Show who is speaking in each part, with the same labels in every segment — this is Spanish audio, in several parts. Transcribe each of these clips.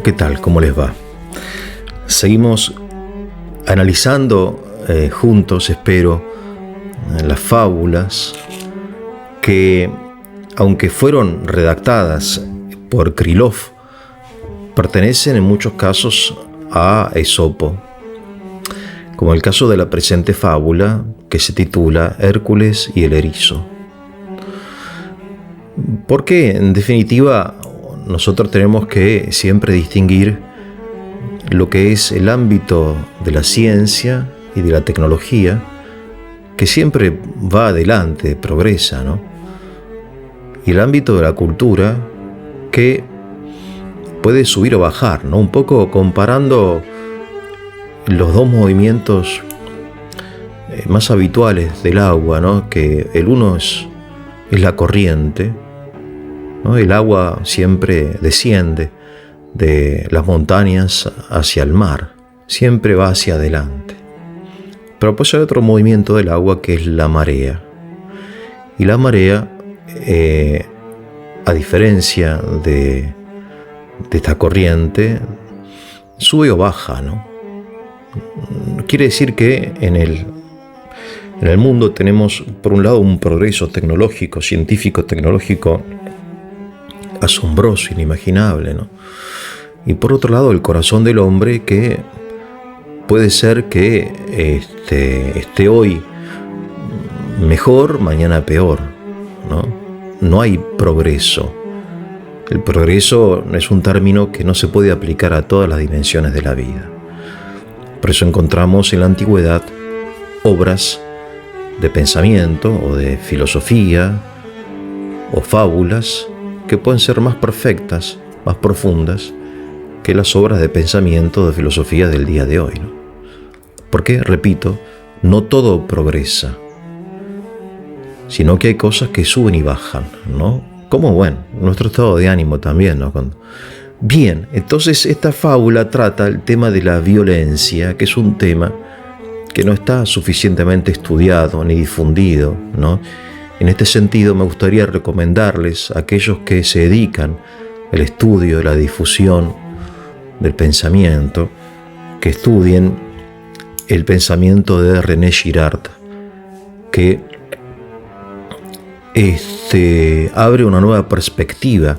Speaker 1: ¿Qué tal? ¿Cómo les va? Seguimos analizando juntos, espero, las fábulas que, aunque fueron redactadas por Krylov, pertenecen en muchos casos a Esopo, como el caso de la presente fábula que se titula Hércules y el erizo. Porque, en definitiva, nosotros tenemos que siempre distinguir lo que es el ámbito de la ciencia y de la tecnología, que siempre va adelante, progresa, ¿no? Y el ámbito de la cultura, que puede subir o bajar, ¿no? Un poco comparando los dos movimientos más habituales del agua, ¿no? Que el uno es la corriente, ¿no? El agua siempre desciende de las montañas hacia el mar, siempre va hacia adelante. Pero pues hay otro movimiento del agua que es la marea. Y la marea, a diferencia de esta corriente, sube o baja, ¿no? Quiere decir que en el mundo tenemos, por un lado, un progreso tecnológico, científico-tecnológico asombroso, inimaginable, ¿no? Y por otro lado, el corazón del hombre, que puede ser que esté hoy mejor, mañana peor, ¿no? No hay progreso. El progreso es un término que no se puede aplicar a todas las dimensiones de la vida. Por eso encontramos en la antigüedad obras de pensamiento o de filosofía o fábulas que pueden ser más perfectas, más profundas que las obras de pensamiento, de filosofía del día de hoy, ¿no? Porque, repito, no todo progresa, sino que hay cosas que suben y bajan, ¿no? Como, bueno, nuestro estado de ánimo también, ¿no? Bien, entonces esta fábula trata el tema de la violencia, que es un tema que no está suficientemente estudiado ni difundido, ¿no? En este sentido, me gustaría recomendarles a aquellos que se dedican al estudio, a la difusión del pensamiento, que estudien el pensamiento de René Girard, que abre una nueva perspectiva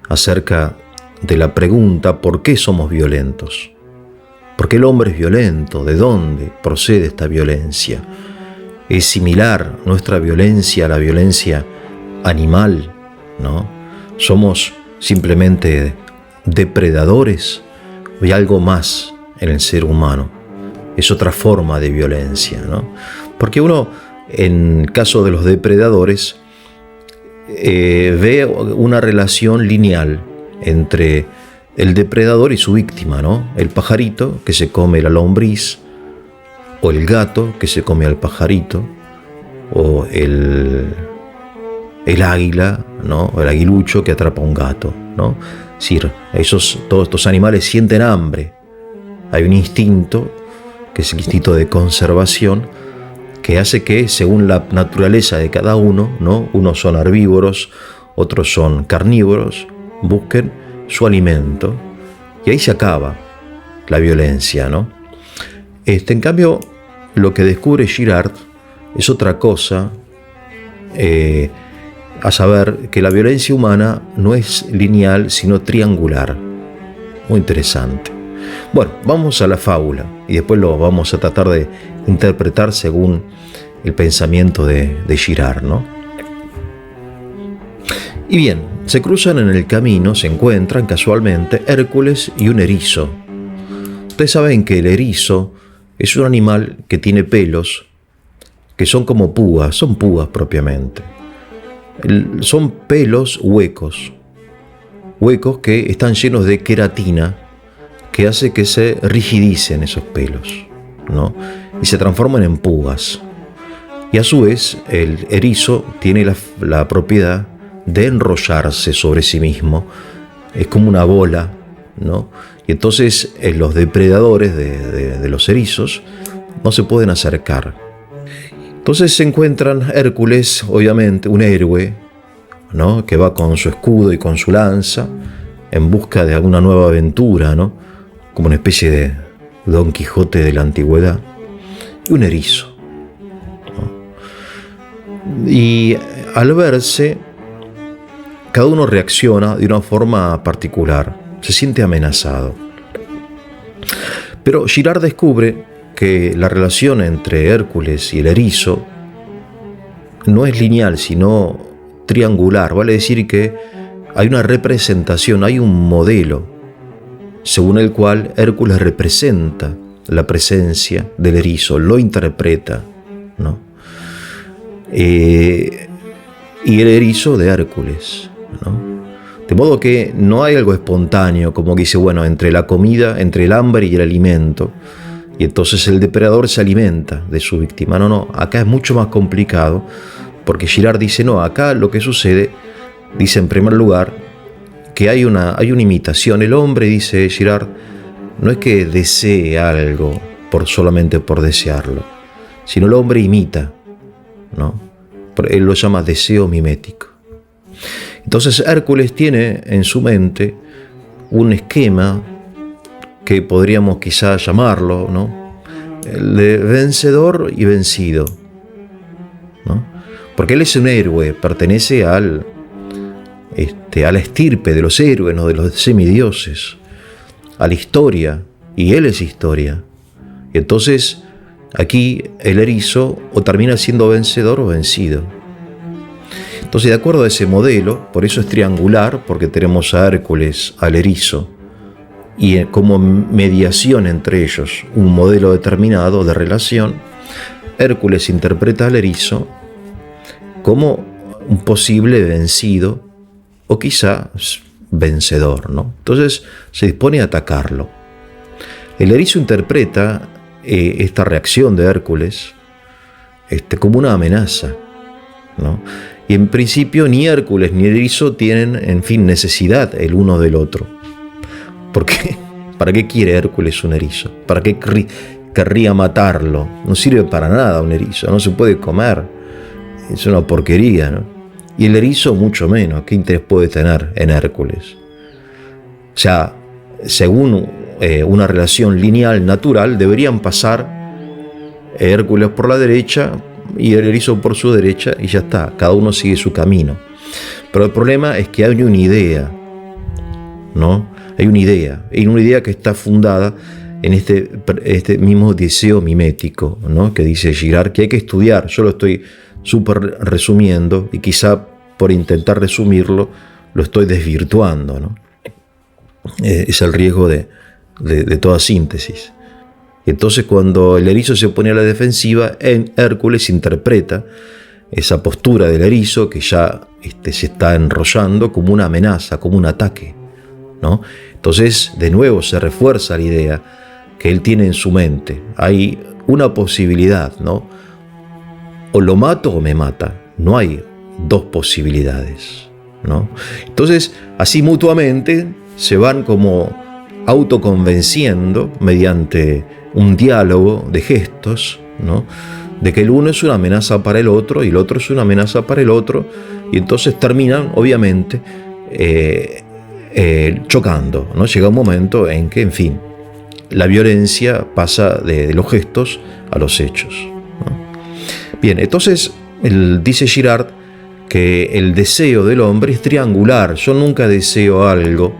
Speaker 1: acerca de la pregunta ¿por qué somos violentos? ¿Por qué el hombre es violento? ¿De dónde procede esta violencia? ¿Es similar nuestra violencia a la violencia animal, ¿no? ¿Somos simplemente depredadores o hay algo más en el ser humano? Es otra forma de violencia, ¿no? Porque uno, en el caso de los depredadores, ve una relación lineal entre el depredador y su víctima, ¿no? El pajarito que se come la lombriz, o el gato que se come al pajarito, o el águila, ¿no? O el aguilucho que atrapa a un gato, ¿no? Es decir, todos estos animales sienten hambre. Hay un instinto, que es el instinto de conservación, que hace que, según la naturaleza de cada uno, ¿no? Unos son herbívoros, otros son carnívoros, busquen su alimento, y ahí se acaba la violencia, ¿no? En cambio, lo que descubre Girard es otra cosa, a saber que la violencia humana no es lineal, sino triangular. Muy interesante. Bueno, vamos a la fábula y después lo vamos a tratar de interpretar según el pensamiento de Girard, ¿no? Y bien, se cruzan en el camino, se encuentran casualmente Hércules y un erizo. Ustedes saben que el erizo es un animal que tiene pelos que son como púas, son púas propiamente. Son pelos huecos que están llenos de queratina, que hace que se rigidicen esos pelos, ¿no? Y se transforman en púas. Y a su vez, el erizo tiene la propiedad de enrollarse sobre sí mismo. Es como una bola, ¿no? Y entonces los depredadores de los erizos no se pueden acercar. Entonces se encuentran Hércules, obviamente, un héroe, ¿no? Que va con su escudo y con su lanza, en busca de alguna nueva aventura, ¿no? Como una especie de Don Quijote de la antigüedad, y un erizo, ¿no? Y al verse, cada uno reacciona de una forma particular, se siente amenazado. Pero Girard descubre que la relación entre Hércules y el erizo no es lineal, sino triangular. Vale decir que hay una representación, hay un modelo, según el cual Hércules representa la presencia del erizo, lo interpreta, ¿no? Y el erizo de Hércules, ¿no? De modo que no hay algo espontáneo, como que dice, bueno, entre la comida, entre el hambre y el alimento, y entonces el depredador se alimenta de su víctima. No, acá es mucho más complicado, porque Girard dice, no, acá lo que sucede, dice en primer lugar, que hay una imitación. El hombre, dice Girard, no es que desee algo solamente por desearlo, sino el hombre imita, ¿no? Él lo llama deseo mimético. Entonces Hércules tiene en su mente un esquema que podríamos quizá llamarlo, ¿no? El de vencedor y vencido, ¿no? Porque él es un héroe, pertenece a la estirpe de los héroes, ¿no? De los semidioses, a la historia, y él es historia. Y entonces aquí el erizo o termina siendo vencedor o vencido. Entonces, de acuerdo a ese modelo, por eso es triangular, porque tenemos a Hércules, al erizo, y como mediación entre ellos, un modelo determinado de relación, Hércules interpreta al erizo como un posible vencido o quizá vencedor, ¿no? Entonces se dispone a atacarlo. El erizo interpreta esta reacción de Hércules como una amenaza, ¿no? Y en principio ni Hércules ni el erizo tienen, en fin, necesidad el uno del otro. Porque, ¿para qué quiere Hércules un erizo? ¿Para qué querría matarlo? No sirve para nada un erizo, no se puede comer. Es una porquería, ¿no? Y el erizo mucho menos. ¿Qué interés puede tener en Hércules? O sea, según una relación lineal, natural, deberían pasar Hércules por la derecha y el erizo por su derecha, y ya está, cada uno sigue su camino. Pero el problema es que hay una idea, ¿no? Hay una idea que está fundada en este mismo deseo mimético, ¿no? Que dice Girard que hay que estudiar. Yo lo estoy súper resumiendo, y quizá por intentar resumirlo lo estoy desvirtuando, ¿no? Es el riesgo de toda síntesis. Entonces, cuando el erizo se pone a la defensiva, Hércules interpreta esa postura del erizo que ya se está enrollando como una amenaza, como un ataque, ¿no? Entonces, de nuevo se refuerza la idea que él tiene en su mente. Hay una posibilidad, ¿no? O lo mato o me mata. No hay dos posibilidades, ¿no? Entonces, así mutuamente se van como autoconvenciendo mediante un diálogo de gestos, ¿no? De que el uno es una amenaza para el otro y el otro es una amenaza para el otro, y entonces terminan, obviamente, chocando, ¿no? Llega un momento en que, en fin, la violencia pasa de los gestos a los hechos, ¿no? Bien, entonces dice Girard que el deseo del hombre es triangular. Yo nunca deseo algo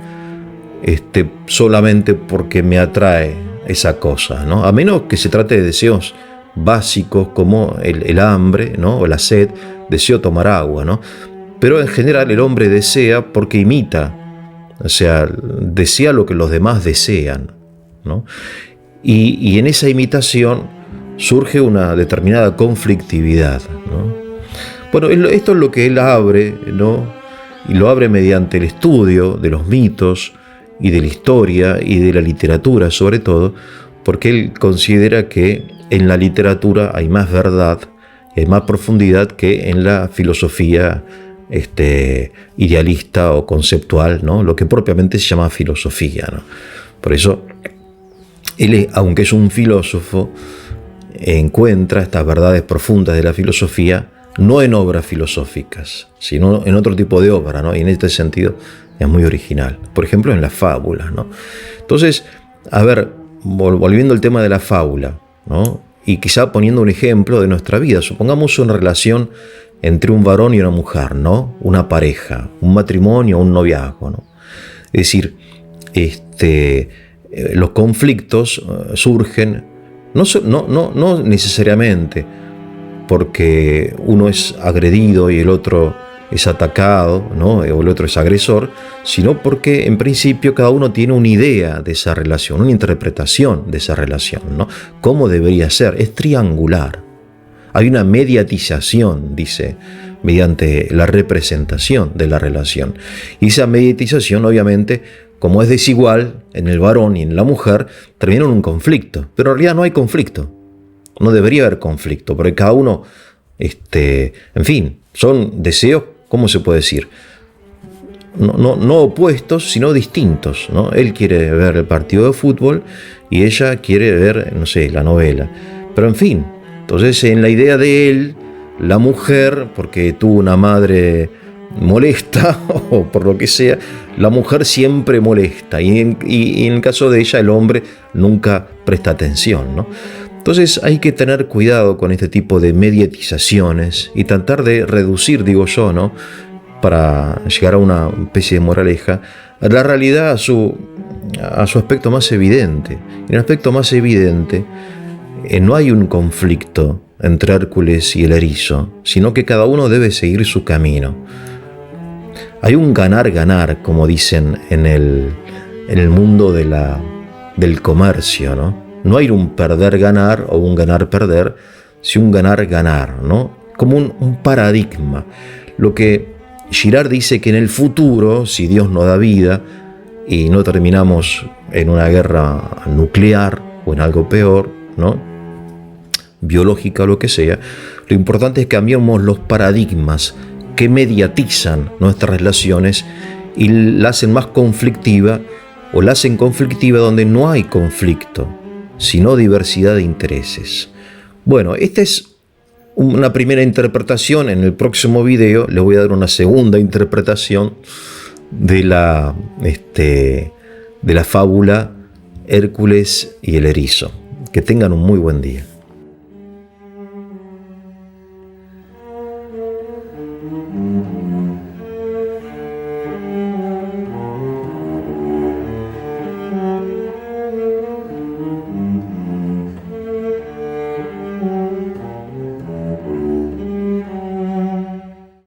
Speaker 1: solamente porque me atrae esa cosa, ¿no? A menos que se trate de deseos básicos como el hambre, ¿no? O la sed, deseo tomar agua, ¿no? Pero en general el hombre desea porque imita, o sea, desea lo que los demás desean, ¿no? Y en esa imitación surge una determinada conflictividad, ¿no? Bueno, esto es lo que él abre, ¿no? Y lo abre mediante el estudio de los mitos y de la historia y de la literatura, sobre todo, porque él considera que en la literatura hay más verdad y hay más profundidad que en la filosofía idealista o conceptual, ¿no? Lo que propiamente se llama filosofía, ¿no? Por eso, él, aunque es un filósofo, encuentra estas verdades profundas de la filosofía no en obras filosóficas, sino en otro tipo de obra, ¿no? Y en este sentido es muy original. Por ejemplo, en las fábulas, ¿no? Entonces, a ver, volviendo al tema de la fábula, ¿no? Y quizá poniendo un ejemplo de nuestra vida, supongamos una relación entre un varón y una mujer, ¿no? Una pareja, un matrimonio, un noviazgo, ¿no? Es decir, los conflictos surgen no necesariamente porque uno es agredido y el otro es atacado, ¿no? O el otro es agresor, sino porque en principio cada uno tiene una idea de esa relación, una interpretación de esa relación, ¿no? ¿Cómo debería ser? Es triangular. Hay una mediatización, dice, mediante la representación de la relación. Y esa mediatización, obviamente, como es desigual en el varón y en la mujer, termina en un conflicto. Pero en realidad no hay conflicto. No debería haber conflicto, porque cada uno, en fin, son deseos, ¿cómo se puede decir? No opuestos, sino distintos, ¿no? Él quiere ver el partido de fútbol y ella quiere ver, no sé, la novela. Pero en fin, entonces en la idea de él, la mujer, porque tuvo una madre molesta o por lo que sea, la mujer siempre molesta y en el caso de ella el hombre nunca presta atención, ¿no? Entonces hay que tener cuidado con este tipo de mediatizaciones y tratar de reducir, digo yo, ¿no? Para llegar a una especie de moraleja, la realidad a su aspecto más evidente. En el aspecto más evidente no hay un conflicto entre Hércules y el erizo, sino que cada uno debe seguir su camino. Hay un ganar-ganar, como dicen en el mundo del comercio, ¿no? No hay un perder-ganar o un ganar-perder, sino un ganar-ganar, ¿no? Como un paradigma. Lo que Girard dice que en el futuro, si Dios nos da vida y no terminamos en una guerra nuclear o en algo peor, ¿no? Biológica o lo que sea, lo importante es que cambiemos los paradigmas que mediatizan nuestras relaciones y la hacen más conflictiva o la hacen conflictiva donde no hay conflicto, sino diversidad de intereses. Bueno, esta es una primera interpretación. En el próximo video les voy a dar una segunda interpretación de la fábula Hércules y el erizo. Que tengan un muy buen día.